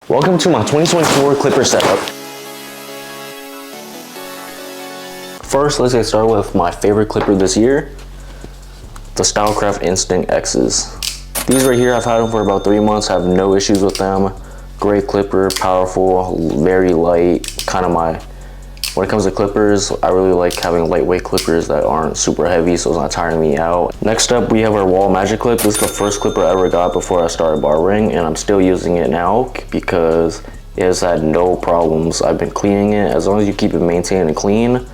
Welcome to my 2024 clipper setup. First, let's get started with my favorite clipper this year, the Stylecraft Instinct X's. These right here, I've had them for about 3 months, have no issues with them. Great clipper, powerful, very light, when it comes to clippers, I really like having lightweight clippers that aren't super heavy, so it's not tiring me out. Next up, we have our wall magic clip. This is the first clipper I ever got before I started barbering, and I'm still using it now because it has had no problems. I've been cleaning it. As long as you keep it maintained and clean,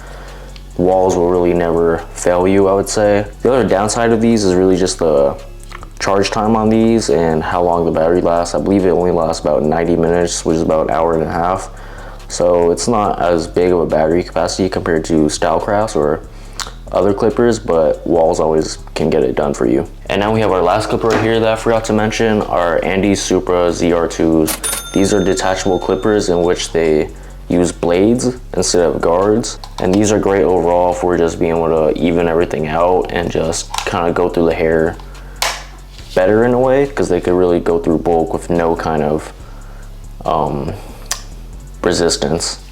walls will really never fail you, I would say. The other downside of these is really just the charge time on these and how long the battery lasts. I believe it only lasts about 90 minutes, which is about an hour and a half. So it's not as big of a battery capacity compared to Stylecrafts or other clippers, but walls always can get it done for you. And now we have our last clipper right here that I forgot to mention, our Andy Supra ZR2s. These are detachable clippers in which they use blades instead of guards. And these are great overall for just being able to even everything out and just kind of go through the hair better in a way, because they could really go through bulk with no kind of resistance.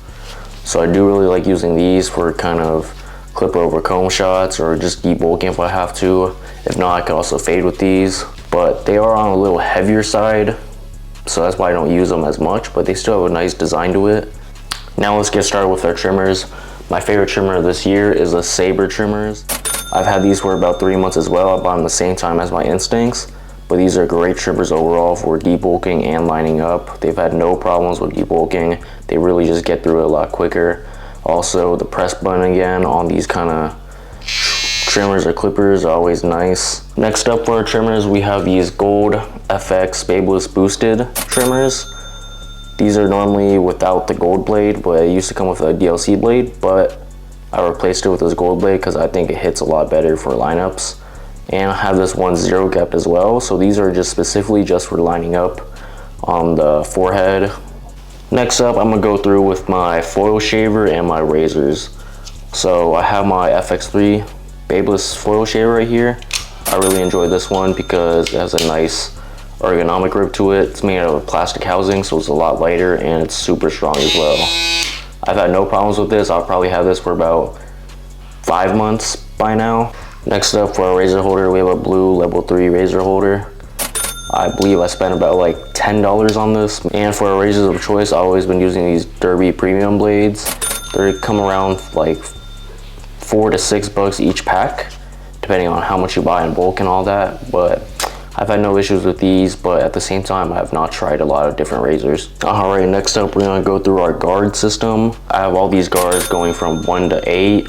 So I do really like using these for kind of clipper over comb shots or just debulking if I have to. If not, I could also fade with these, but they are on a little heavier side, so that's why I don't use them as much, but they still have a nice design to it. Now let's get started with our trimmers. My favorite trimmer this year is the Saber trimmers. I've had these for about 3 months as well. I bought them the same time as my Instincts. But these are great trimmers overall for debulking and lining up. They've had no problems with debulking. They really just get through it a lot quicker. Also, the press button again on these kind of trimmers or clippers are always nice. Next up for our trimmers, we have these Gold FX Babeless Boosted trimmers. These are normally without the gold blade, but it used to come with a DLC blade, but I replaced it with this gold blade because I think it hits a lot better for lineups. And I have this one zero gapped as well, so these are just specifically just for lining up on the forehead. Next up, I'm gonna go through with my foil shaver and my razors. So I have my FX3 Babeless foil shaver right here. I really enjoy this one because it has a nice ergonomic grip to it. It's made out of plastic housing, so it's a lot lighter and it's super strong as well. I've had no problems with this. I'll probably have this for about 5 months by now. Next up for our razor holder, we have a blue level 3 razor holder. I believe I spent about like $10 on this. And for our razors of choice, I've always been using these Derby premium blades. They come around like $4 to $6 each pack, depending on how much you buy in bulk and all that. But I've had no issues with these, but at the same time, I have not tried a lot of different razors. All right, next up, we're gonna go through our guard system. I have all these guards going from 1 to 8.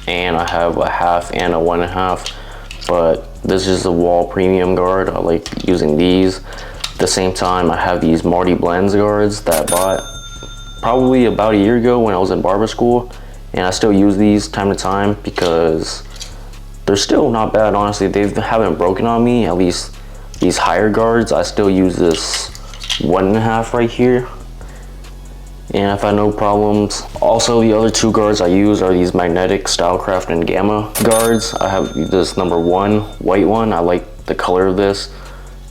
And I have a half and a 1.5, but this is a wall premium guard. I like using these. At the same time, I have these Zhenblendz guards that I bought probably about a year ago when I was in barber school, and I still use these time to time because they're still not bad, honestly. They haven't broken on me, at least these higher guards. I still use this 1.5 right here, and I've had no problems. Also, the other 2 guards I use are these magnetic Stylecraft and Gamma guards. I have this #1 white one. I like the color of this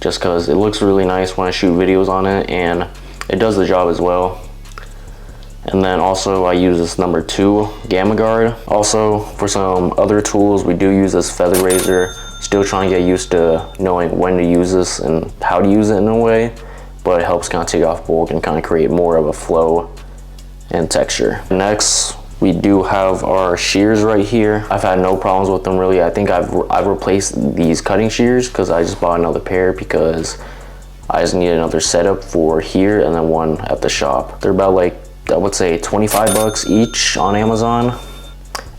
just because it looks really nice when I shoot videos on it, and it does the job as well. And then also I use this #2 Gamma guard. Also, for some other tools, we do use this feather razor. Still trying to get used to knowing when to use this and how to use it in a way, but it helps kind of take off bulk and kind of create more of a flow and texture. Next, we do have our shears right here. I've had no problems with them really. I think I've replaced these cutting shears because I just bought another pair because I just need another setup for here and then one at the shop. They're about like, I would say $25 each on Amazon,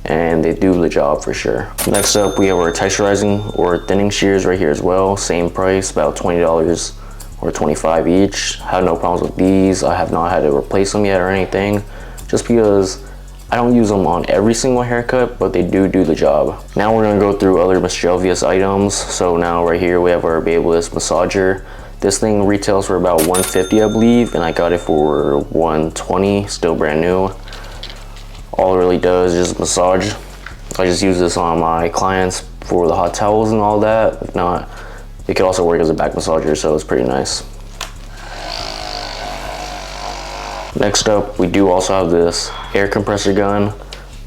and they do the job for sure. Next up, we have our texturizing or thinning shears right here as well. Same price, about $20 or $25 each. Had no problems with these. I have not had to replace them yet or anything, just because I don't use them on every single haircut, but they do the job. Now we're gonna go through other Mischievous items. So now right here we have our Babeless massager. This thing retails for about $150, I believe, and I got it for $120, still brand new. All it really does is just massage. I just use this on my clients for the hot towels and all that. If not, it could also work as a back massager, so it's pretty nice. Next up, we do also have this air compressor gun.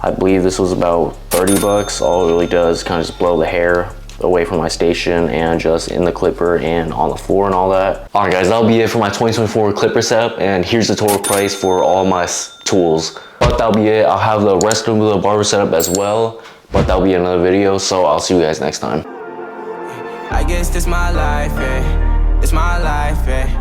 I believe this was about 30 bucks. All it really does is kind of just blow the hair away from my station and just in the clipper and on the floor and all that. All right guys, that'll be it for my 2024 clipper setup, and here's the total price for all my tools. But that'll be it. I'll have the rest of the barber setup as well, but that'll be another video, so I'll see you guys next time. I guess this my life, eh? It's my life, eh?